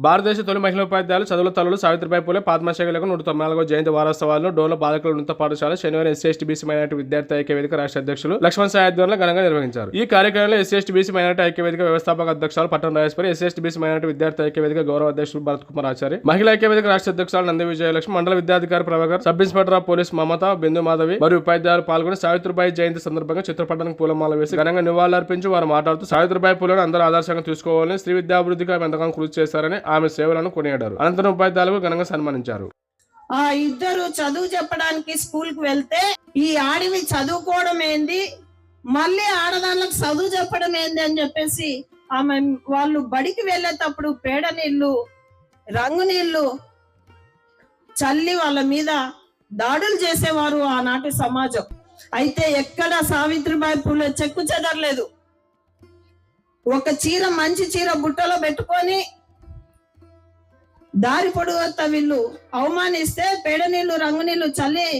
భారతదేశ తొలి మహిళా ఉపాధ్యాయులు చదువుల తల్లులు సావిత్రిబాయి పూలే పద్మశాఖలకు 194వ జయంతి వారోత్సవాలను డోన్ల బాలకుల ఉన్నత పాఠశాల శనివారం ఎస్సీ బీసీ మైనారిటీ విద్యార్థి ఐక్య వేదిక రాష్ట్ర అధ్యక్షులు లక్ష్మణ్ సాయి ఆధ్వర్యంలో ఘనంగా నిర్వహించారు. ఈ కార్యక్రమంలో ఎస్సీ బీసీ మైనారిటీ ఐక్య వేదిక వ్యవస్థాపక అధ్యక్షులు పట్టణ రాజేశ్వరి, ఎస్సీ బీసీ మైనారిటీ విద్యార్థి ఐక్య వేదిక గౌరవ అధ్యక్షులు భరత్ కుమార్ ఆచారి, మహిళా ఐక్య వేదిక రాష్ట్ర అధ్యక్షులు నంది విజయలక్ష్మి, మండల విద్యాధికారి Prabhakar, sub inspector of police Mamata, Bindu Madhavi మరియు ఉపాధ్యాయులు పాల్గొని సావిత్రిబాయి జయంతి సందర్భంగా చిత్రపటానికి పూలమాల వేసి ఘనంగా నివాళులర్పించి వారు మాట్లాడుతూ సావిత్రిబాయి పూలను అందరూ ఆదర్శంగా తీసుకోవాలని, స్త్రీ విద్యాభివృద్ధికి ఆమె ఎంతగానో కృషి చేశారని ఆమె సేవలను కొనియాడారు. అనంతరం ఉపాధ్యాయులకు ఘనంగా సన్మానించారు. ఆ ఇద్దరు చదువు చెప్పడానికి స్కూల్ కు వెళ్తే ఈ ఆడివి చదువుకోవడం ఏంది, మళ్ళీ ఆడదానికి చదువు చెప్పడం ఏంది అని చెప్పేసి ఆమె వాళ్ళు బడికి వెళ్ళేటప్పుడు పేడ నీళ్లు రంగు నీళ్లు చల్లి వాళ్ళ మీద దాడులు చేసేవారు ఆనాటి సమాజం. అయితే ఎక్కడ సావిత్రిబాయి పూలే చెక్కు చెదరలేదు. ఒక చీర మంచి చీర బుట్టలో పెట్టుకొని దారి పొడుగుతా వీళ్ళు అవమానిస్తే పేడ నీళ్లు రంగు నీళ్లు చల్లి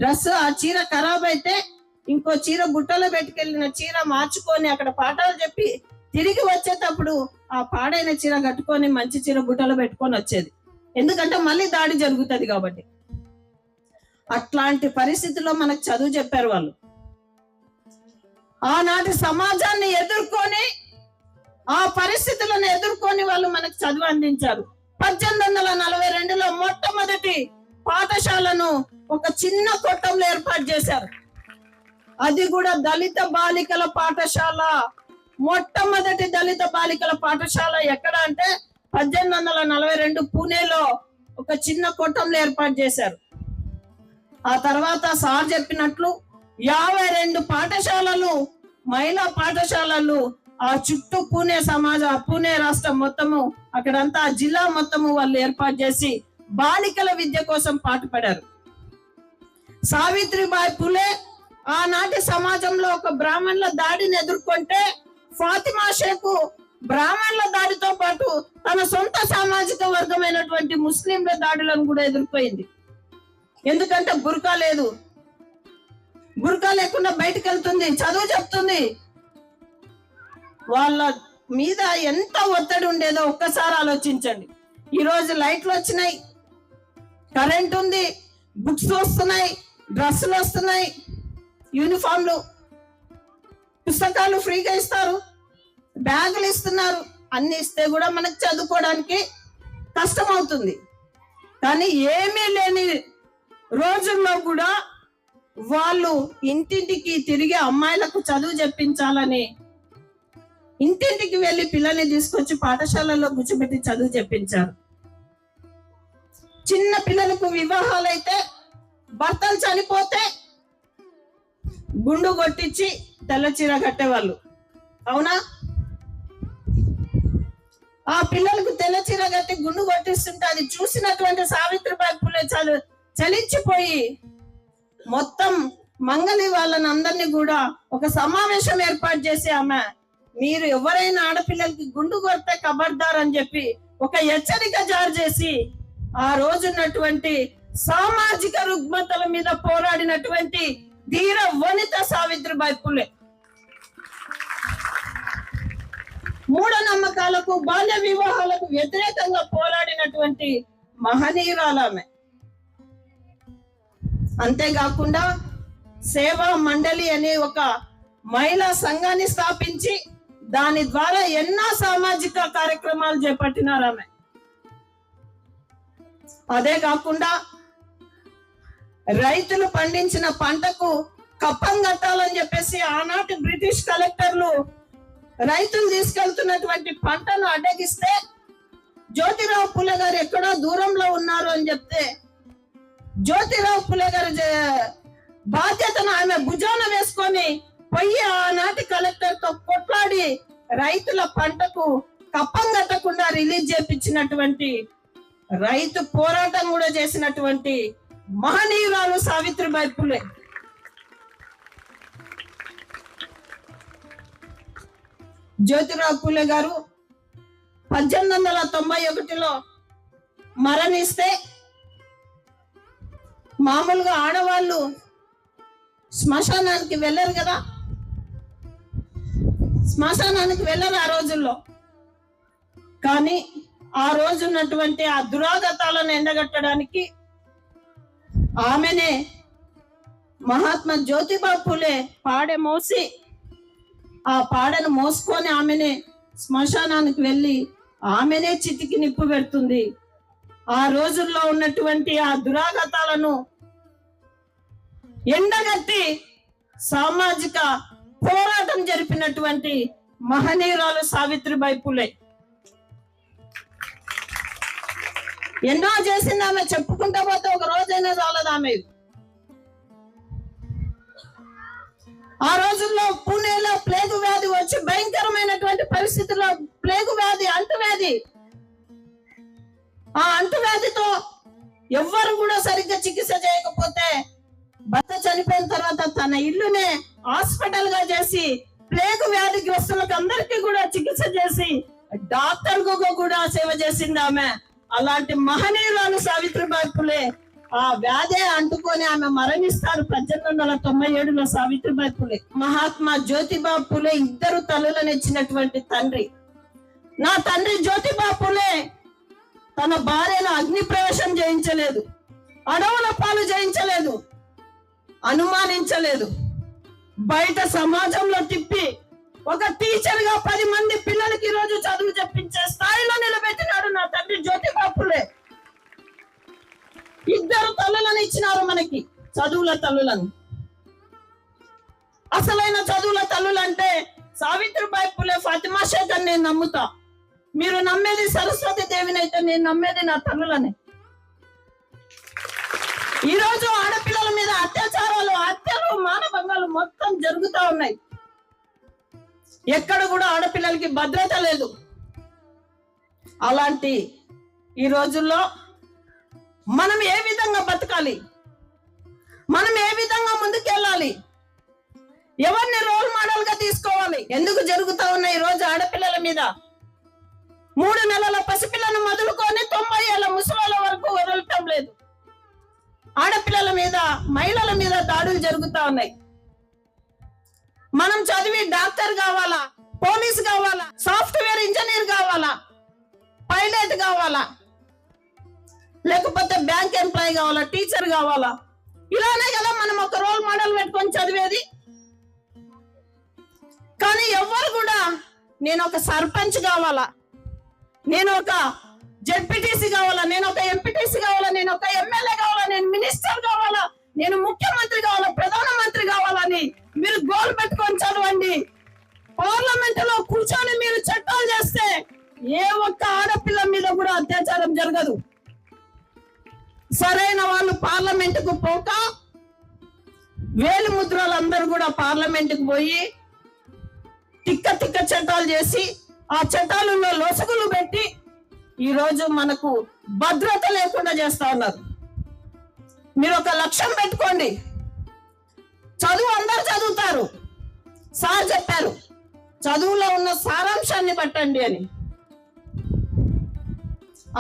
డ్రెస్ ఆ చీర ఖరాబ్ అయితే ఇంకో చీర బుట్టలో పెట్టుకెళ్ళిన చీర మార్చుకొని అక్కడ పాఠాలు చెప్పి తిరిగి వచ్చేటప్పుడు ఆ పాడైన చీర కట్టుకొని మంచి చీర బుట్టలో పెట్టుకొని వచ్చేది. ఎందుకంటే మళ్ళీ దాడి జరుగుతుంది కాబట్టి. అట్లాంటి పరిస్థితుల్లో మనకు చదువు చెప్పారు వాళ్ళు. ఆనాటి సమాజాన్ని ఎదుర్కొని ఆ పరిస్థితులను ఎదుర్కొని వాళ్ళు మనకు చదువు అందించారు. 1842లో మొట్టమొదటి పాఠశాలను ఒక చిన్న కొట్టంలో ఏర్పాటు చేశారు. అది కూడా దళిత బాలికల పాఠశాల. మొట్టమొదటి దళిత బాలికల పాఠశాల ఎక్కడ అంటే 1842 పూణేలో ఒక చిన్న కొట్టంలో ఏర్పాటు చేశారు. ఆ తర్వాత సార్ చెప్పినట్లు 52 పాఠశాలలు మహిళా పాఠశాలలు ఆ చుట్టూ పూణే రాష్ట్రం మొత్తము అక్కడంతా ఆ జిల్లా మొత్తము వాళ్ళు ఏర్పాటు చేసి బాలికల విద్య కోసం పాటుపడారు. సావిత్రిబాయి పూలే ఆనాటి సమాజంలో ఒక బ్రాహ్మణుల దాడిని ఎదుర్కొంటే ఫాతిమా షేకు బ్రాహ్మణుల దాడితో పాటు తన సొంత సామాజిక వర్గమైనటువంటి ముస్లింల దాడులను కూడా ఎదుర్కొంది. ఎందుకంటే బుర్కా లేదు, బుర్కా లేకుండా బయటకు వెళ్తుంది, చదువు చెప్తుంది. వాళ్ళ మీద ఎంత ఒత్తిడి ఉండేదో ఒక్కసారి ఆలోచించండి. ఈరోజు లైట్లు వచ్చినాయి, కరెంట్ ఉంది, బుక్స్ వస్తున్నాయి, డ్రెస్సులు వస్తున్నాయి, యూనిఫామ్లు, పుస్తకాలు ఫ్రీగా ఇస్తారు, బ్యాగులు ఇస్తున్నారు. అన్ని ఇస్తే కూడా మనకు చదువుకోవడానికి కష్టం అవుతుంది. కానీ ఏమీ లేని రోజుల్లో కూడా వాళ్ళు ఇంటింటికి తిరిగి అమ్మాయిలకు చదువు చెప్పించాలని ఇంటింటికి వెళ్లి పిల్లల్ని తీసుకొచ్చి పాఠశాలలో కూర్చోబెట్టి చదువు చెప్పించారు. చిన్న పిల్లలకు వివాహాలైతే భర్తలు చనిపోతే గుండు కొట్టించి తెల్ల చీర కట్టేవాళ్ళు. అవునా? ఆ పిల్లలకు తెల్ల చీర కట్టి గుండు కొట్టిస్తుంటే అది చూసినటువంటి సావిత్రిబాయి పూలే చలించిపోయి మొత్తం మంగళి వాళ్ళని అందరినీ కూడా ఒక సమావేశం ఏర్పాటు చేసి ఆమె మీరు ఎవరైనా ఆడపిల్లలకి గుండు కొడితే ఖబర్దార్ అని చెప్పి ఒక హెచ్చరిక జారీ చేసి ఆ రోజున్నటువంటి సామాజిక రుగ్మతల మీద పోరాడినటువంటి ధీర వనిత సావిత్రిబాయి పూలే. మూఢనమ్మకాలకు బాల్య వివాహాలకు వ్యతిరేకంగా పోరాడినటువంటి మహనీయురాలామె. అంతేకాకుండా సేవా మండలి అనే ఒక మహిళా సంఘాన్ని స్థాపించి దాని ద్వారా ఎన్నో సామాజిక కార్యక్రమాలు చేపట్టినారు ఆమె. అదే కాకుండా రైతులు పండించిన పంటకు కప్పం కట్టాలని చెప్పేసి ఆనాటి బ్రిటిష్ కలెక్టర్లు రైతులు తీసుకెళ్తున్నటువంటి పంటను అడ్డగిస్తే జ్యోతిరావు పూలే గారు ఎక్కడో దూరంలో ఉన్నారు అని చెప్తే జ్యోతిరావు పూలే గారు బాధ్యతను ఆమె భుజాన వేసుకొని పోయి ఆనాటి కలెక్టర్ తో కొట్లాడి రైతుల పంటకు కప్పం కట్టకుండా రిలీజ్ చేపించినటువంటి రైతు పోరాటం కూడా చేసినటువంటి మహనీయురాలు సావిత్రిబాయి పూలే. జ్యోతిరావు పూలే గారు 1891లో మరణిస్తే మామూలుగా ఆడవాళ్ళు శ్మశానానికి వెళ్ళరు కదా, శ్మశానానికి వెళ్ళరు ఆ రోజుల్లో. కానీ ఆ రోజు ఉన్నటువంటి ఆ దురాగతాలను ఎండగట్టడానికి ఆమెనే మహాత్మా జ్యోతిబా ఫులే పాడె మోసి ఆ పాడను మోసుకొని ఆమెనే శ్మశానానికి వెళ్ళి ఆమెనే చితికి నిప్పు పెడుతుంది. ఆ రోజుల్లో ఉన్నటువంటి ఆ దురాగతాలను ఎండగట్టి సామాజిక పోరాటం జరిపినటువంటి మహనీయురాలు సావిత్రిబాయి ఫులే. ఎన్నో చేసింది ఆమె, చెప్పుకుంటా పోతే ఒక రోజైనా చాలదు ఆమె. ఆ రోజుల్లో పూణేలో ప్లేగు వ్యాధి వచ్చి భయంకరమైనటువంటి పరిస్థితుల్లో ప్లేగు వ్యాధి అంటువ్యాధి, ఆ అంటువ్యాధితో ఎవ్వరు కూడా సరిగ్గా చికిత్స చేయకపోతే భర్త చనిపోయిన తర్వాత తన ఇల్లునే హాస్పిటల్ గా చేసి ప్లేగు వ్యాధిగ్రస్తులకు అందరికీ కూడా చికిత్స చేసి డాక్టర్ కూడా సేవ చేసింది ఆమె. అలాంటి మహనీయురాలు సావిత్రిబాయి ఫులే ఆ వ్యాధే అంటుకొని ఆమె మరణిస్తారు 1897లో. సావిత్రిబాయి ఫులే మహాత్మా జ్యోతిబా ఫులే ఇద్దరు తల్లులను ఇచ్చినటువంటి తండ్రి. నా తండ్రి జ్యోతిబా ఫులే తన భార్యను అగ్ని ప్రవేశం చేయించలేదు, అడవుల పాలు చేయించలేదు, అనుమానించలేదు. బయట సమాజంలో తిప్పి ఒక టీచర్ గా 10 మంది పిల్లలకి ఈ రోజు చదువు చెప్పించే స్థాయిలో నిలబెట్టినాడు నా తండ్రి జ్యోతిబా ఫులే. ఇద్దరు తల్లులను ఇచ్చినారు మనకి, చదువుల తల్లులను. అసలైన చదువుల తల్లులు అంటే సావిత్రిబాయి ఫులే, ఫాతిమా షేక్ అని నేను నమ్ముతా. మీరు నమ్మేది సరస్వతి దేవిని అయితే నేను నమ్మేది నా తల్లులని. ఈ రోజు ఆడపిల్లల మీద అత్యాచారాలు, హత్యలు, మానభంగాలు మొత్తం జరుగుతూ ఉన్నాయి. ఎక్కడ కూడా ఆడపిల్లలకి భద్రత లేదు. అలాంటి ఈ రోజుల్లో మనం ఏ విధంగా బతకాలి, మనం ఏ విధంగా ముందుకెళ్ళాలి, ఎవరిని రోల్ మోడల్ గా తీసుకోవాలి? ఎందుకు జరుగుతా ఉన్నాయి ఈ రోజు ఆడపిల్లల మీద? 3 నెలల పసిపిల్లను మొదలుకొని 90 ఏళ్ల ముసలాల వరకు వదలటం లేదు. ఆడపిల్లల మీద, మహిళల మీద దాడులు జరుగుతా ఉన్నాయి. మనం చదివి డాక్టర్ కావాలా, పోలీస్ కావాలా, సాఫ్ట్వేర్ ఇంజనీర్ కావాలా, పైలట్ కావాలా, లేకపోతే బ్యాంక్ ఎంప్లాయీ కావాలా, టీచర్ కావాలా? ఇలానే కదా మనం ఒక రోల్ మోడల్ పెట్టుకొని చదివేది. కానీ ఎవ్వరు కూడా నేను ఒక సర్పంచ్ కావాలా, నేను ఒక జెడ్పీటీసీ కావాలా, నేను ఒక ఎంపీటీసీ కావాలా, నేను ఒక ఎమ్మెల్యే కావాలా, నేను మినిస్టర్ కావాలా, నేను ముఖ్యమంత్రి కావాలా, ప్రధానమంత్రి కావాలని మీరు గోల్ పెట్టుకొని చదవండి. పార్లమెంట్ లో కూర్చొని మీరు చట్టాలు చేస్తే ఏ ఒక్క ఆడపిల్ల మీద కూడా అత్యాచారం జరగదు. సరైన వాళ్ళు పార్లమెంట్ కు పోక వేలు ముద్రలందరూ కూడా పార్లమెంట్ కు పోయి తిక్క చట్టాలు చేసి ఆ చట్టాలలో లొసుగులు పెట్టి ఈ రోజు మనకు భద్రత లేకుండా చేస్తా ఉన్నారు. మీరు ఒక లక్ష్యం పెట్టుకోండి. చదువు అందరు చదువుతారు, సార్ చెప్పారు, చదువులో ఉన్న సారాంశాన్ని పట్టండి అని.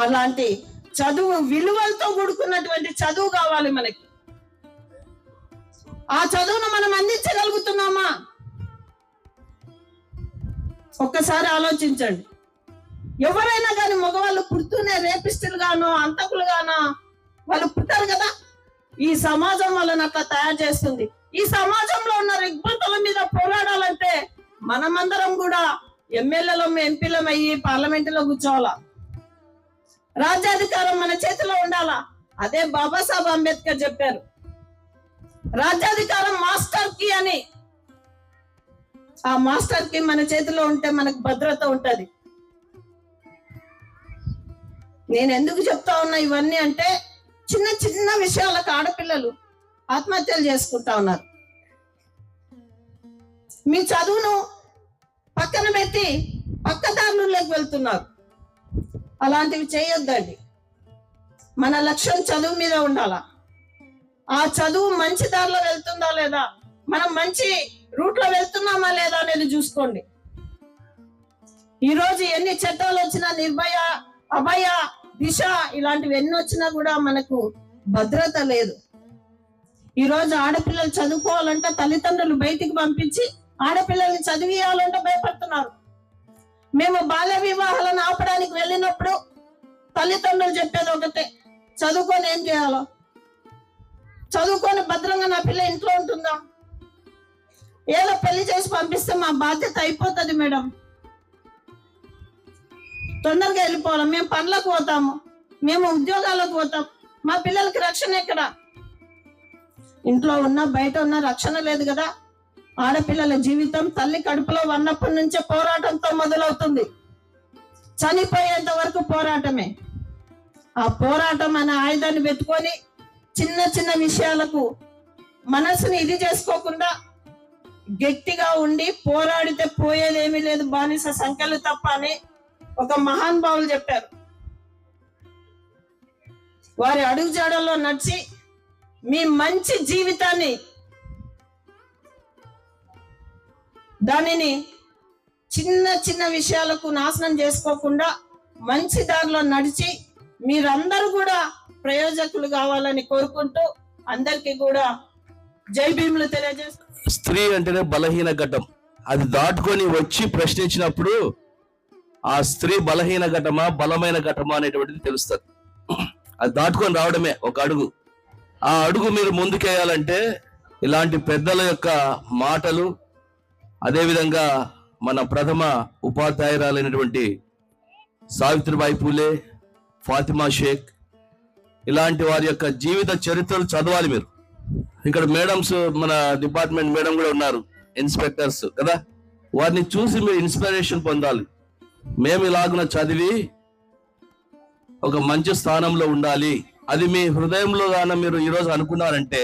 అలాంటి చదువు విలువలతో కూడుకున్నటువంటి చదువు కావాలి మనకి. ఆ చదువును మనం అందించగలుగుతున్నామా? ఒక్కసారి ఆలోచించండి. ఎవరైనా కానీ మగవాళ్ళు పుడుతూనే రేపిస్టులు గానో, అంతకులు గానో వాళ్ళు పుట్టారు కదా. ఈ సమాజం వాళ్ళని అట్లా తయారు చేస్తుంది. ఈ సమాజంలో ఉన్న రుగ్మతల మీద పోరాడాలంటే మనమందరం కూడా ఎమ్మెల్యేలం, ఎంపీలం అయ్యి పార్లమెంటులో కూర్చోవాలా. రాజ్యాధికారం మన చేతిలో ఉండాలా. అదే బాబాసాహెబ్ అంబేద్కర్ చెప్పారు, రాజ్యాధికారం మాస్టర్ కి అని. ఆ మాస్టర్ కి మన చేతిలో ఉంటే మనకు భద్రత ఉంటది. నేను ఎందుకు చెప్తా ఉన్నా ఇవన్నీ అంటే, చిన్న విషయాలకు ఆడపిల్లలు ఆత్మహత్యలు చేసుకుంటా ఉన్నారు. మీ చదువును పక్కన పెట్టి పక్కదారులకు వెళ్తున్నారు. అలాంటివి చేయొద్దండి. మన లక్ష్యం చదువు మీద ఉండాలా. ఆ చదువు మంచి దారిలో వెళ్తుందా లేదా, మనం మంచి రూట్ లో వెళ్తున్నామా లేదా అనేది చూసుకోండి. ఈ రోజు ఎన్ని చట్టాలు వచ్చినా, నిర్భయ, అభయ, దిశ ఇలాంటివి ఎన్ని వచ్చినా కూడా మనకు భద్రత లేదు. ఈ రోజు ఆడపిల్లలు చదువుకోవాలంటే తల్లిదండ్రులు బయటికి పంపించి ఆడపిల్లల్ని చదివియాలంటే భయపడుతున్నారు. మేము బాల్య వివాహాలను ఆపడానికి వెళ్ళినప్పుడు తల్లిదండ్రులు చెప్పేది ఒకటే, చదువుకొని ఏం చేయాలో, చదువుకొని భద్రంగా నా పిల్ల ఇంట్లో ఉంటుందా, ఏదో పెళ్లి చేసి పంపిస్తే మా బాధ్యత అయిపోతుంది మేడం, తొందరగా వెళ్ళిపోవాలి, మేము పనులకు పోతాము, మేము ఉద్యోగాలకు పోతాం, మా పిల్లలకి రక్షణ ఎక్కడ? ఇంట్లో ఉన్నా బయట ఉన్నా రక్షణ లేదు కదా. ఆడపిల్లల జీవితం తల్లి కడుపులో ఉన్నప్పటి నుంచే పోరాటంతో మొదలవుతుంది, చనిపోయేంత వరకు పోరాటమే. ఆ పోరాటం అనే ఆయుధాన్ని పెట్టుకొని చిన్న చిన్న విషయాలకు మనసుని ఇది చేసుకోకుండా గట్టిగా ఉండి పోరాడితే పోయేదేమీ లేదు, బానిస సంఖ్యలు తప్ప అని ఒక మహానుభావులు చెప్పారు. వారి అడుగుజాడల్లో నడిచి మీ మంచి జీవితాన్ని, దానిని చిన్న చిన్న విషయాలకు నాశనం చేసుకోకుండా మంచి దారిలో నడిచి మీరందరూ కూడా ప్రయోజకులు కావాలని కోరుకుంటూ అందరికీ కూడా జై భీములు తెలియజేస్తూ. స్త్రీ అంటేనే బలహీన ఘటం. అది దాటుకొని వచ్చి ప్రశ్నించినప్పుడు ఆ స్త్రీ బలహీన ఘటమా బలమైన ఘటమా అనేటువంటిది తెలుస్తుంది. అది దాటుకొని రావడమే ఒక అడుగు. ఆ అడుగు మీరు ముందుకేయాలంటే ఇలాంటి పెద్దల యొక్క మాటలు, అదేవిధంగా మన ప్రథమ ఉపాధ్యాయురాలైనటువంటి సావిత్రిబాయి పూలే, ఫాతిమా షేక్, ఇలాంటి వారి యొక్క జీవిత చరిత్రలు చదవాలి మీరు. ఇక్కడ మేడమ్స్, మన డిపార్ట్మెంట్ మేడం కూడా ఉన్నారు, ఇన్స్పెక్టర్స్ కదా, వారిని చూసి మీరు ఇన్స్పిరేషన్ పొందాలి. మేము ఇలాగున చదివి ఒక మంచి స్థానంలో ఉండాలి, అది మీ హృదయంలో గాన మీరు ఈరోజు అనుకున్నారంటే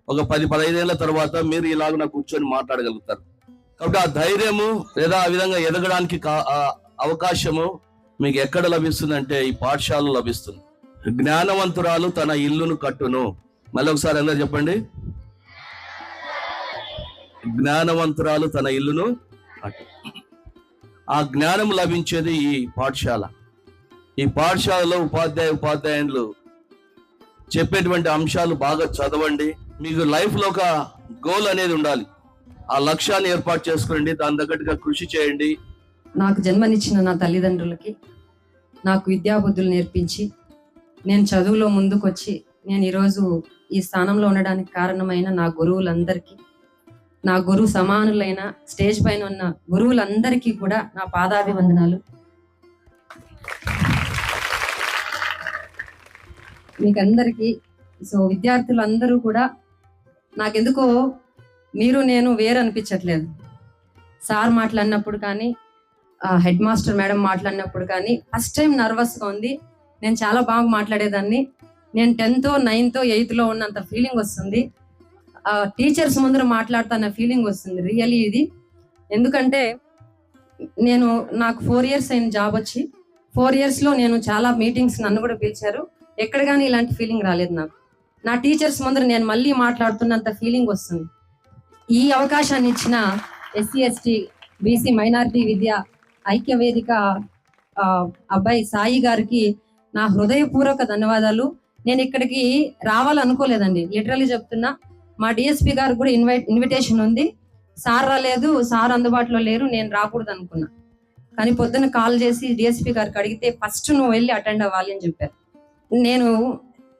ఒక 10-15 ఏళ్ల తర్వాత మీరు ఇలాగున కూర్చొని మాట్లాడగలుగుతారు. కాబట్టి ఆ ధైర్యము లేదా ఆ విధంగా ఎదగడానికి అవకాశము మీకు ఎక్కడ లభిస్తుందంటే ఈ పాఠశాలలో లభిస్తుంది. జ్ఞానవంతురాలు తన ఇల్లును కట్టును. మళ్ళీ ఒకసారి అందరూ చెప్పండి, జ్ఞానవంతురాలు తన ఇల్లును కట్టు. ఆ జ్ఞానం లభించేది ఈ పాఠశాల. ఈ పాఠశాలలో ఉపాధ్యాయులు చెప్పేటువంటి అంశాలు బాగా చదవండి. మీకు లైఫ్ లో ఒక గోల్ అనేది ఉండాలి, ఆ లక్ష్యాన్ని ఏర్పాటు చేసుకోండి, దాని తగ్గట్టుగా కృషి చేయండి. నాకు జన్మనిచ్చిన నా తల్లిదండ్రులకి, నాకు విద్యాబుద్ధులు నేర్పించి నేను చదువులో ముందుకొచ్చి నేను ఈరోజు ఈ స్థానంలో ఉండడానికి కారణమైన నా గురువులందరికీ, నా గురువు సమానులైన స్టేజ్ పైన ఉన్న గురువులందరికీ కూడా నా పాదాభివందనాలు. మీకందరికీ. సో విద్యార్థులందరూ కూడా నాకెందుకో మీరు నేను వేరు అనిపించట్లేదు. సార్ మాట్లాడినప్పుడు కానీ, హెడ్ మాస్టర్ మేడం మాట్లాడినప్పుడు కానీ ఫస్ట్ టైం నర్వస్గా ఉంది. నేను చాలా బాగా మాట్లాడేదాన్ని. నేను 10th, 9th, 8th ఉన్నంత ఫీలింగ్ వస్తుంది. టీచర్స్ ముందర మాట్లాడుతున్న ఫీలింగ్ వస్తుంది రియలీ ఇది. ఎందుకంటే నాకు 4 years అయిన జాబ్ వచ్చి 4 yearsలో నేను చాలా మీటింగ్స్ నన్ను కూడా పిలిచారు. ఎక్కడ కానీ ఇలాంటి ఫీలింగ్ రాలేదు నాకు. నా టీచర్స్ ముందర నేను మళ్ళీ మాట్లాడుతున్నంత ఫీలింగ్ వస్తుంది. ఈ అవకాశాన్ని ఇచ్చిన SC, ST, BC మైనారిటీ విద్య ఐక్య వేదిక అబ్బాయి సాయి గారికి నా హృదయపూర్వక ధన్యవాదాలు. నేను ఇక్కడికి రావాలనుకోలేదండి, లిటరల్లీ చెప్తున్నా. మా DSP గారు కూడా ఇన్విటేషన్ ఉంది, సార్ రాలేదు, సార్ అందుబాటులో లేరు, నేను రాకూడదు అనుకున్నా. కానీ పొద్దున్న కాల్ చేసి DSP గారికి అడిగితే ఫస్ట్ నువ్వు వెళ్ళి అటెండ్ అవ్వాలి అని చెప్పారు. నేను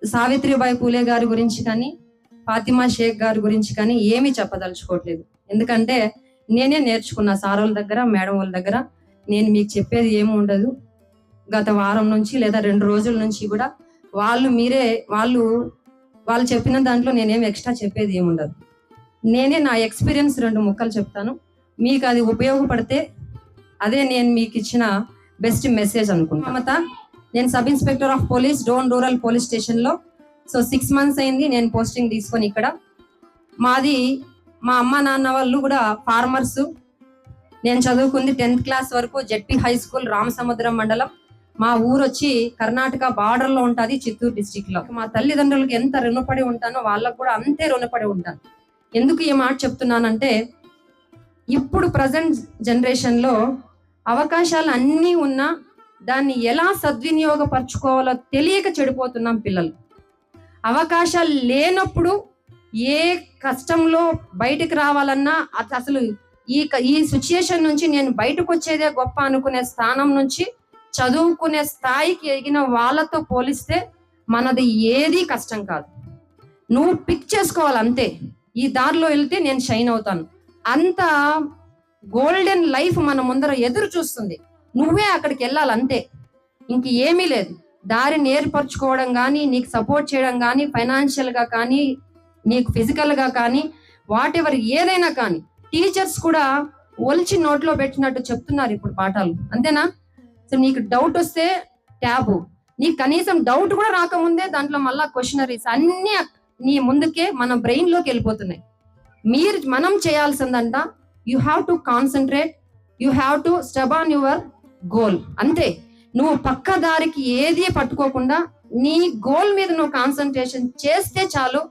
సావిత్రిబాయి పూలే గారి గురించి కానీ, ఫాతిమా షేక్ గారి గురించి కానీ ఏమీ చెప్పదలుచుకోవట్లేదు. ఎందుకంటే నేనే నేర్చుకున్నా సార్ వాళ్ళ దగ్గర, మేడం వాళ్ళ దగ్గర. నేను మీకు చెప్పేది ఏమి ఉండదు. గత వారం నుంచి లేదా 2 రోజుల నుంచి కూడా వాళ్ళు చెప్పిన దాంట్లో నేనేం ఎక్స్ట్రా చెప్పేది ఏమి ఉండదు. నేనే నా ఎక్స్పీరియన్స్ 2 ముక్కలు చెప్తాను. మీకు అది ఉపయోగపడితే అదే నేను మీకు ఇచ్చిన బెస్ట్ మెసేజ్ అనుకుంటా. నేను sub inspector of police, Dhone rural police స్టేషన్లో. సో 6 months అయింది నేను పోస్టింగ్ తీసుకొని ఇక్కడ. మా అమ్మ నాన్న వాళ్ళు కూడా ఫార్మర్స్. నేను చదువుకుంది 10th class వరకు జెడ్పీ హై స్కూల్, రామసముద్రం మండలం. మా ఊరు వచ్చి కర్ణాటక బార్డర్లో ఉంటుంది, చిత్తూరు డిస్టిక్లో. మా తల్లిదండ్రులకు ఎంత రుణపడి ఉంటానో వాళ్ళకు కూడా అంతే రుణపడి ఉంటాను. ఎందుకు ఈ మాట చెప్తున్నానంటే, ఇప్పుడు ప్రజెంట్ జనరేషన్లో అవకాశాలు అన్నీ ఉన్నా దాన్ని ఎలా సద్వినియోగపరచుకోవాలో తెలియక చెడిపోతున్నాం పిల్లలు. అవకాశాలు లేనప్పుడు ఏ కష్టంలో బయటకు రావాలన్నా అసలు ఈ సిచ్యుయేషన్ నుంచి నేను బయటకు వచ్చేదే గొప్ప అనుకునే స్థానం నుంచి చదువుకునే స్థాయికి ఎగిన వాళ్ళతో పోలిస్తే మనది ఏది కష్టం కాదు. నువ్వు పిక్ చేసుకోవాలి అంతే. ఈ దారిలో వెళ్తే నేను షైన్ అవుతాను, అంత గోల్డెన్ లైఫ్ మన ముందర ఎదురు చూస్తుంది. నువ్వే అక్కడికి వెళ్ళాలి అంతే, ఇంక ఏమీ లేదు. దారిని ఏర్పరచుకోవడం కానీ, నీకు సపోర్ట్ చేయడం కానీ, ఫైనాన్షియల్ గా కానీ, నీకు ఫిజికల్ గా కానీ, వాట్ ఎవర్ ఏదైనా కానీ, టీచర్స్ కూడా ఒలిచి నోట్లో పెట్టినట్టు చెప్తున్నారు ఇప్పుడు పాఠాలు, అంతేనా? సో నీకు డౌట్ వస్తే ట్యాబు, నీకు కనీసం డౌట్ కూడా రాకముందే దాంట్లో మళ్ళా క్వశ్చనరీస్ అన్ని నీ ముందుకే మన బ్రెయిన్ లోకి వెళ్ళిపోతున్నాయి. మనం చేయాల్సిందంట, you have to concentrate, you have to step on your goal. అంతే, నువ్వు పక్క దారికి ఏది పట్టుకోకుండా నీ గోల్ మీద నువ్వు కాన్సన్ట్రేషన్ చేస్తే చాలు,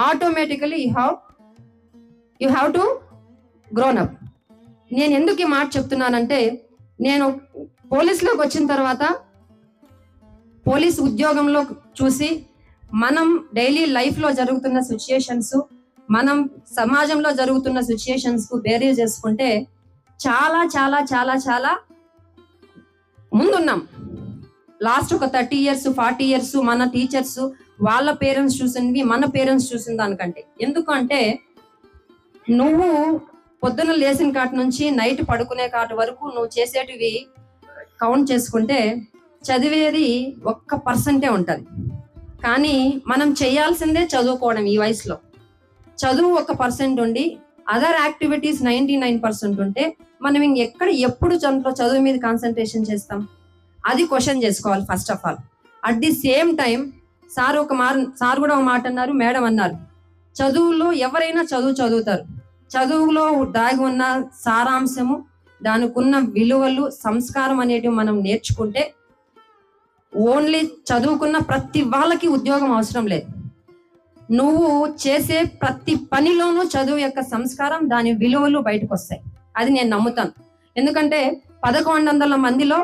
automatically you have to grown up. నేను ఎందుకు ఈ మాట చెప్తున్నానంటే, నేను పోలీసులోకి వచ్చిన తర్వాత పోలీస్ ఉద్యోగంలో చూసి మనం డైలీ లైఫ్ లో జరుగుతున్న సిచ్యుయేషన్స్, మనం సమాజంలో జరుగుతున్న సిచ్యుయేషన్స్ కు బేరీ చేసుకుంటే చాలా చాలా చాలా చాలా ముందున్నాం. లాస్ట్ ఒక 30 years 40 years మన టీచర్స్ వాళ్ళ పేరెంట్స్ చూసినవి మన పేరెంట్స్ చూసిన దానికంటే. ఎందుకంటే నువ్వు పొద్దున లేచిన కాటి నుంచి నైట్ పడుకునే కాటి వరకు నువ్వు చేసేటివి కౌంట్ చేసుకుంటే చదివేది 1% ఉంటది. కానీ మనం చేయాల్సిందే చదువుకోవడం. ఈ వయసులో చదువు 1% ఉండి అదర్ యాక్టివిటీస్ 99% ఉంటే మనం ఎప్పుడు చదువు మీద కాన్సన్ట్రేషన్ చేస్తాం? అది క్వశ్చన్ చేసుకోవాలి first of all. At the same time sir కూడా ఒక మాట అన్నారు, మేడం అన్నారు, చదువులో ఎవరైనా చదువుతారు. చదువులో దాగి ఉన్న సారాంశము, దానికి ఉన్న విలువలు, సంస్కారం అనేటివి మనం నేర్చుకుంటే ఓన్లీ చదువుకున్న ప్రతి వాళ్ళకి ఉద్యోగం అవసరం లేదు. నువ్వు చేసే ప్రతి పనిలోనూ చదువు యొక్క సంస్కారం, దాని విలువలు బయటకు వస్తాయి. అది నేను నమ్ముతాను. ఎందుకంటే 1100 మందిలో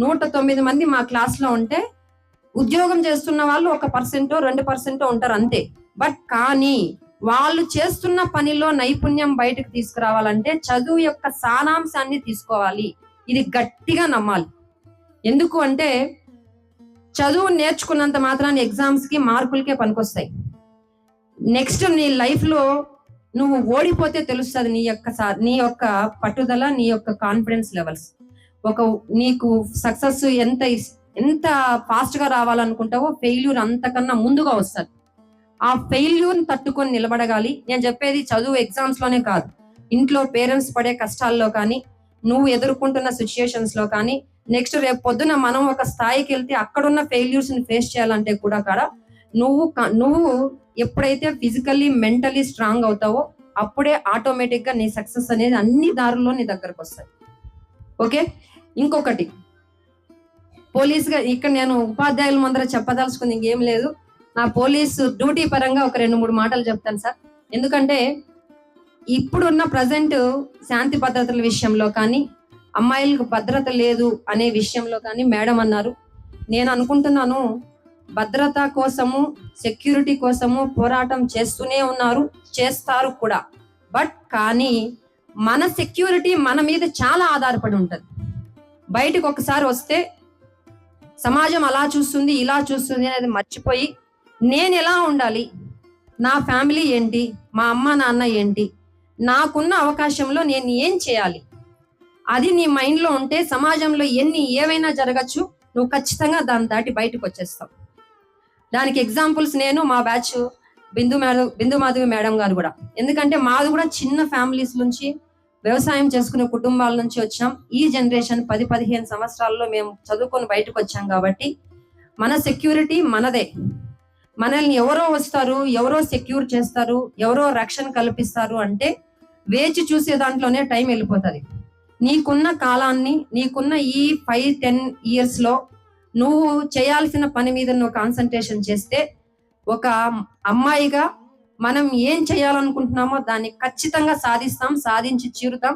109 మంది మా క్లాస్ లో ఉంటే ఉద్యోగం చేస్తున్న వాళ్ళు 1% 2% ఉంటారు అంతే. బట్ కానీ వాళ్ళు చేస్తున్న పనిలో నైపుణ్యం బయటకు తీసుకురావాలంటే చదువు యొక్క సారాంశాన్ని తీసుకోవాలి. ఇది గట్టిగా నమ్మాలి. ఎందుకు అంటే చదువు నేర్చుకున్నంత మాత్రాన్ని ఎగ్జామ్స్ కి మార్కులకే పనికొస్తాయి. నెక్స్ట్ నీ లైఫ్ లో నువ్వు ఓడిపోతే తెలుస్తుంది నీ యొక్క పట్టుదల, నీ యొక్క కాన్ఫిడెన్స్ లెవెల్స్. నీకు సక్సెస్ ఎంత ఫాస్ట్ గా రావాలనుకుంటావో ఫెయిల్యూర్ అంతకన్నా ముందుగా వస్తుంది. ఆ ఫెయిల్యూర్ తట్టుకొని నిలబడగాలి. నేను చెప్పేది చదువు ఎగ్జామ్స్ లోనే కాదు, ఇంట్లో పేరెంట్స్ పడే కష్టాల్లో కానీ, నువ్వు ఎదుర్కొంటున్న సిచ్యుయేషన్స్ లో కానీ, నెక్స్ట్ రేపు పొద్దున మనం ఒక స్థాయికి వెళ్తే అక్కడున్న ఫెయిల్యూర్స్ ని ఫేస్ చేయాలంటే కూడా నువ్వు ఎప్పుడైతే ఫిజికల్లీ మెంటలీ స్ట్రాంగ్ అవుతావో అప్పుడే ఆటోమేటిక్ గా నీ సక్సెస్ అనేది అన్ని దారుల్లో నీ దగ్గరకు వస్తుంది. ఓకే, ఇంకొకటి పోలీస్ గా ఇక్కడ నేను ఉపాధ్యాయుల ముందర చెప్పదలుచుకుంది ఇంకేం లేదు. నా పోలీసు డ్యూటీ పరంగా ఒక 2-3 మాటలు చెప్తాను సార్. ఎందుకంటే ఇప్పుడున్న ప్రజెంట్ శాంతి భద్రతల విషయంలో కానీ, అమ్మాయిలకు భద్రత లేదు అనే విషయంలో కానీ మేడం అన్నారు. నేను అనుకుంటున్నాను, భద్రత కోసము, సెక్యూరిటీ కోసము పోరాటం చేస్తూనే ఉన్నారు, చేస్తారు కూడా. బట్ కానీ మన సెక్యూరిటీ మన మీద చాలా ఆధారపడి ఉంటుంది. బయటకు ఒకసారి వస్తే సమాజం అలా చూస్తుంది, ఇలా చూస్తుంది అనేది మర్చిపోయి నేను ఎలా ఉండాలి, నా ఫ్యామిలీ ఏంటి, మా అమ్మ నాన్న ఏంటి, నాకున్న అవకాశంలో నేను ఏం చేయాలి, అది నీ మైండ్ లో ఉంటే సమాజంలో ఏవైనా జరగచ్చు, నువ్వు ఖచ్చితంగా దాన్ని దాటి బయటకు వచ్చేస్తావు. దానికి ఎగ్జాంపుల్స్ నేను, మా బ్యాచ్ బిందు మాధవి మేడం గారు కూడా. ఎందుకంటే మాది కూడా చిన్న ఫ్యామిలీస్ నుంచి, వ్యవసాయం చేసుకునే కుటుంబాల నుంచి వచ్చాం. ఈ జనరేషన్ 10-15 సంవత్సరాల్లో మేము చదువుకొని బయటకు వచ్చాం కాబట్టి మన సెక్యూరిటీ మనదే. మనల్ని ఎవరో వస్తారు, ఎవరో సెక్యూర్ చేస్తారు, ఎవరో రక్షణ కల్పిస్తారు అంటే వేచి చూసే దాంట్లోనే టైం వెళ్ళిపోతుంది. నీకున్న కాలాన్ని, నీకున్న ఈ 5-10 years లో నువ్వు చేయాల్సిన పని మీద నువ్వు కాన్సన్ట్రేషన్ చేస్తే, ఒక అమ్మాయిగా మనం ఏం చేయాలనుకుంటున్నామో దాన్ని ఖచ్చితంగా సాధిస్తాం, సాధించి చీరుతాం.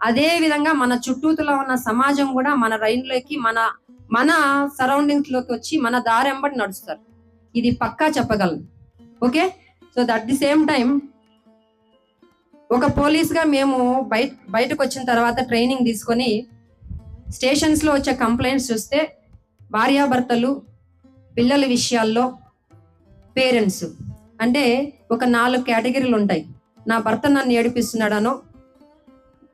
అదే విధంగా మన చుట్టూతులో ఉన్న సమాజం కూడా మన రైన్లోకి, మన సరౌండింగ్స్ లోకి వచ్చి మన దారెంబడి నడుస్తారు. ఇది పక్కా చెప్పగలను. Okay, so at the same time ఒక పోలీస్ గా మేము బయటకు వచ్చిన తర్వాత ట్రైనింగ్ తీసుకొని స్టేషన్స్ లో వచ్చే కంప్లైంట్స్ చూస్తే భార్యాభర్తలు పిల్లల విషయాల్లో పేరెంట్స్ అంటే ఒక 4 కేటగిరీలు ఉంటాయి. నా భర్త నన్ను ఏడిపిస్తున్నాడనో,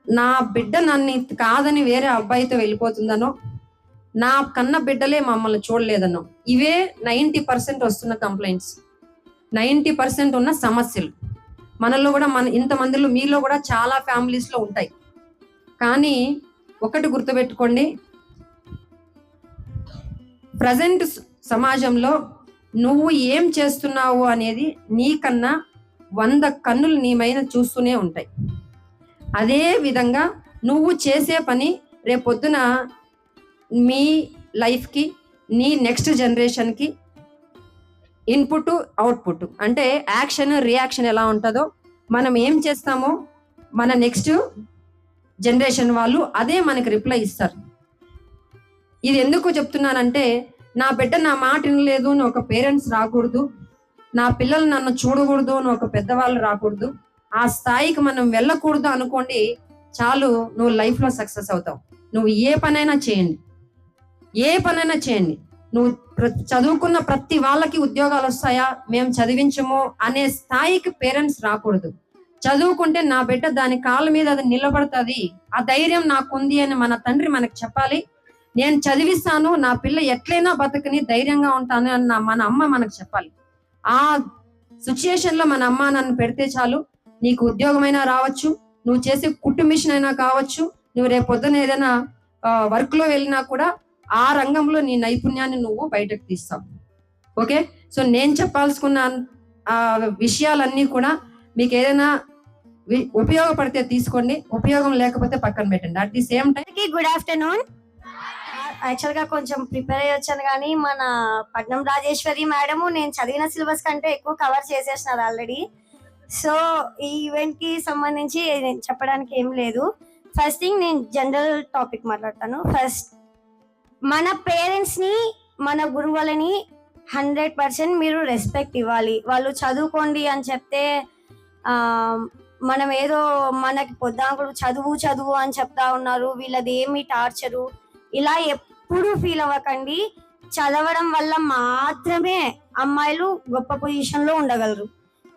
నా బిడ్డ నన్ను కాదని వేరే అబ్బాయితో వెళ్ళిపోతుందనో, నా కన్న బిడ్డలే మమ్మల్ని చూడలేదనో, ఇవే 90% వస్తున్న కంప్లైంట్స్, 90% ఉన్న సమస్యలు మనలో కూడా, ఇంతమందిలో మీలో కూడా చాలా ఫ్యామిలీస్లో ఉంటాయి. కానీ ఒకటి గుర్తుపెట్టుకోండి, ప్రజెంట్ సమాజంలో నువ్వు ఏం చేస్తున్నావు అనేది నీకన్నా 100 కన్నులు నీ మీద చూస్తూనే ఉంటాయి. అదే విధంగా నువ్వు చేసే పని రేపొద్దున మీ లైఫ్కి, నీ నెక్స్ట్ జనరేషన్కి ఇన్పుట్ అవుట్పుట్ అంటే యాక్షన్ రియాక్షన్ ఎలా ఉంటుందో, మనం ఏం చేస్తామో మన నెక్స్ట్ జనరేషన్ వాళ్ళు అదే మనకి రిప్లై ఇస్తారు. ఇది ఎందుకు చెప్తున్నానంటే, నా బిడ్డ నా మాట వినలేదు అని ఒక పేరెంట్స్ రాకూడదు, నా పిల్లలు నన్ను చూడకూడదు అని ఒక పెద్దవాళ్ళు రాకూడదు. ఆ స్థాయికి మనం వెళ్ళకూడదు అనుకోండి చాలు, నువ్వు లైఫ్లో సక్సెస్ అవుతావు. నువ్వు ఏ పనైనా చేయండి, ఏ పనైనా చేయండి. నువ్వు చదువుకున్న ప్రతి వాళ్ళకి ఉద్యోగాలు వస్తాయా, మేము చదివించము అనే స్థాయికి పేరెంట్స్ రాకూడదు. చదువుకుంటే నా బిడ్డ దాని కాళ్ళ మీద అది నిలబడుతుంది, ఆ ధైర్యం నాకుంది అని మన తండ్రి మనకు చెప్పాలి. నేను చదివిస్తాను, నా పిల్ల ఎట్లయినా బతుకుని ధైర్యంగా ఉంటాను అని మన అమ్మ మనకు చెప్పాలి. ఆ సిచ్యుయేషన్ లో మన అమ్మ నన్ను పెడితే చాలు, నీకు ఉద్యోగమైనా రావచ్చు, నువ్వు చేసే కుట్టు మిషన్ అయినా కావచ్చు, నువ్వు రేపు పొద్దున ఏదైనా వర్క్ లో వెళ్ళినా కూడా ఆ రంగంలో నీ నైపుణ్యాన్ని నువ్వు బయటకు తీస్తావు. ఓకే, సో నేను చెప్పాల్సుకున్న ఆ విషయాలన్నీ కూడా మీకు ఏదైనా ఉపయోగపడితే తీసుకోండి, ఉపయోగం లేకపోతే పక్కన పెట్టండి. At the same time good afternoon. Actual గా కొంచెం ప్రిపేర్ అయ్యి వచ్చాను, కానీ మన పట్నం రాజేశ్వరి మేడం నేను చదివిన సిలబస్ కంటే ఎక్కువ కవర్ చేసేసినారు ఆల్రెడీ. సో ఈ ఈవెంట్ కి సంబంధించి చెప్పడానికి ఏం లేదు. ఫస్ట్ థింగ్, నేను జనరల్ టాపిక్ మాట్లాడతాను. ఫస్ట్, మన పేరెంట్స్ ని, మన గురువులని 100% మీరు రెస్పెక్ట్ ఇవ్వాలి. వాళ్ళు చదువుకోండి అని చెప్తే మనం ఏదో మనకి పొద్దాకుడు చదువు చదువు అని చెప్తా ఉన్నారు, వీళ్ళది ఏమి టార్చరు, ఇలా ఎప్పుడు ఫీల్ అవ్వకండి. చదవడం వల్ల మాత్రమే అమ్మాయిలు గొప్ప పొజిషన్ లో ఉండగలరు.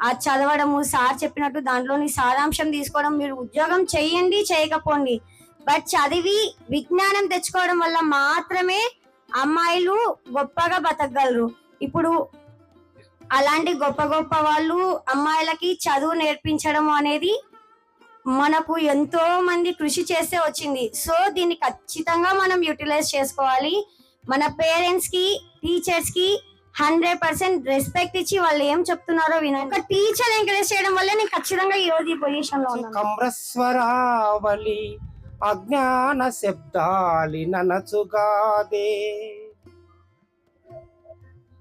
ఆ చదవడము, సార్ చెప్పినట్టు దాంట్లోని సారాంశం తీసుకోవడం, మీరు ఉద్యోగం చెయ్యండి చేయకపోండి, బట్ చదివి విజ్ఞానం తెచ్చుకోవడం వల్ల మాత్రమే అమ్మాయిలు గొప్పగా బతకగలరు. ఇప్పుడు అలాంటి గొప్ప గొప్ప వాళ్ళు అమ్మాయిలకి చదువు నేర్పించడం అనేది మనకు ఎంతో మంది కృషి చేస్తే వచ్చింది. సో దీన్ని ఖచ్చితంగా మనం యూటిలైజ్ చేసుకోవాలి. మన పేరెంట్స్ కి, టీచర్స్ కి 100% రెస్పెక్ట్ ఇచ్చి వాళ్ళు ఏం చెప్తున్నారో వినాలి. ఒక టీచర్ ఎంకరేజ్ చేయడం వల్ల నేను ఖచ్చితంగా ఈ రోజు ఈ పొజిషన్ లో ఉన్నాను. కమ్రస్వరావళి అజ్ఞాన శబ్దాలి ననచుగాదే,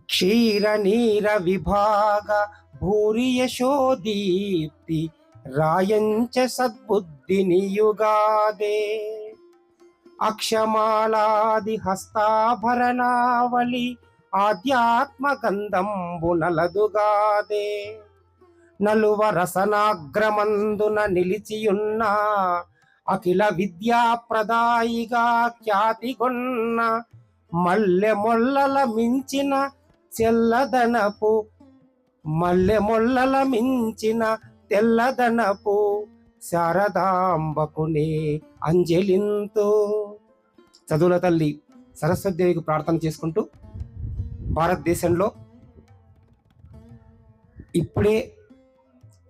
క్షీర నీర విభాగ భూరి యశోదీప్తి రాయంచ సద్బుద్ధి నియుగాదే, అక్షమాలాది హస్తాభరణావళి ఆధ్యాత్మ గంధంబు నలదుగాదే, నలువ రసనాగ్రమందున నిలిచియున్న అఖిల విద్యా ప్రదాయిగా ఖ్యాతిగొన్న మల్లె మొల్లల మించిన చెల్లదనపు, మల్లె మొల్లల మించిన తెల్లదనపు శారదాంబకునే అంజలింతో. చదువుల తల్లి సరస్వతీదేవికి ప్రార్థన చేసుకుంటూ, భారతదేశంలో ఇప్పుడే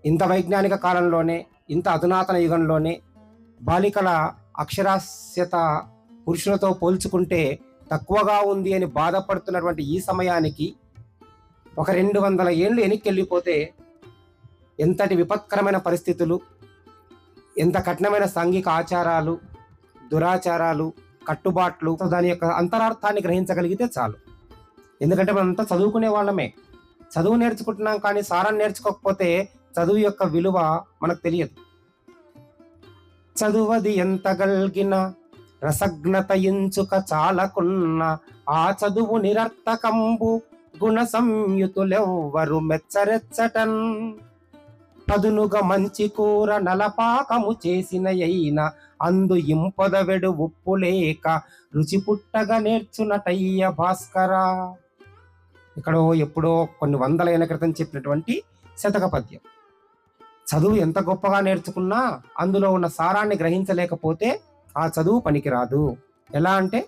ఇంత వైజ్ఞానిక కాలంలోనే, ఇంత అధునాతన యుగంలోనే బాలికల అక్షరాస్యత పురుషులతో పోల్చుకుంటే తక్కువగా ఉంది అని బాధపడుతున్నటువంటి ఈ సమయానికి ఒక 200 ఏళ్ళు వెనక్కి ఎంతటి విపత్కరమైన పరిస్థితులు, ఎంత కఠినమైన సాంఘిక ఆచారాలు, దురాచారాలు, కట్టుబాట్లు, దాని యొక్క అంతరార్థాన్ని గ్రహించగలిగితే చాలు. ఎందుకంటే మనంతా చదువుకునే వాళ్ళమే, చదువు నేర్చుకుంటున్నాం, కానీ సారాన్ని నేర్చుకోకపోతే చదువు యొక్క విలువ మనకు తెలియదు. చదువది ఎంత గల్గిన రసజ్ఞత ఎంచుక చాలకున్న, ఆ చదువు నిరర్థకంబు గుణ సంయుతులెవ్వరు మెచ్చరెచ్చటన్. పదునుగా మంచి కూర నలపాకము చేసిన అయిన అందు ఇంపొదవెడు ఉప్పు లేక రుచి పుట్టగా నేర్చునటయ్య భాస్కరా. ఇక్కడో ఎప్పుడో కొన్ని వందల ఏళ్ల క్రితం చెప్పినటువంటి శతక పద్యం. చదువు ఎంత గొప్పగా నేర్చుకున్నా అందులో ఉన్న సారాన్ని గ్రహించలేకపోతే ఆ చదువు పనికిరాదు. ఎలా అంటే,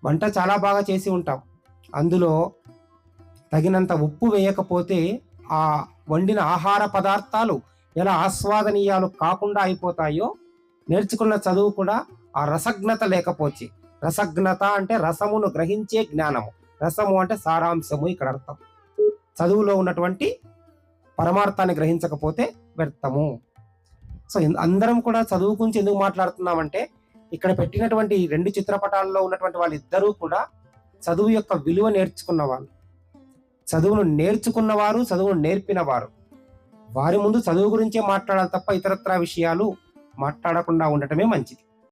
వంట చాలా బాగా చేసి ఉంటాం, అందులో తగినంత ఉప్పు వేయకపోతే ఆ వండిన ఆహార పదార్థాలు ఎలా ఆస్వాదనీయాలు కాకుండా అయిపోతాయో, నేర్చుకున్న చదువు కూడా ఆ రసజ్ఞత లేకపోతే, రసజ్ఞత అంటే రసమును గ్రహించే జ్ఞానము, రసము అంటే సారాంశము ఇక్కడ అర్థం. చదువులో ఉన్నటువంటి పరమార్థాన్ని గ్రహించకపోతే వ్యర్థము. సో అందరం కూడా చదువు గురించి ఎందుకు మాట్లాడుతున్నామంటే, ఇక్కడ పెట్టినటువంటి ఈ 2 చిత్రపటాల్లో ఉన్నటువంటి వాళ్ళిద్దరూ కూడా చదువు యొక్క విలువ నేర్చుకున్న వాళ్ళు, చదువును నేర్చుకున్నవారు, చదువును నేర్పిన వారు. వారి ముందు చదువు గురించే మాట్లాడాలి తప్ప ఇతరత్రా విషయాలు మాట్లాడకుండా ఉండటమే మంచిది.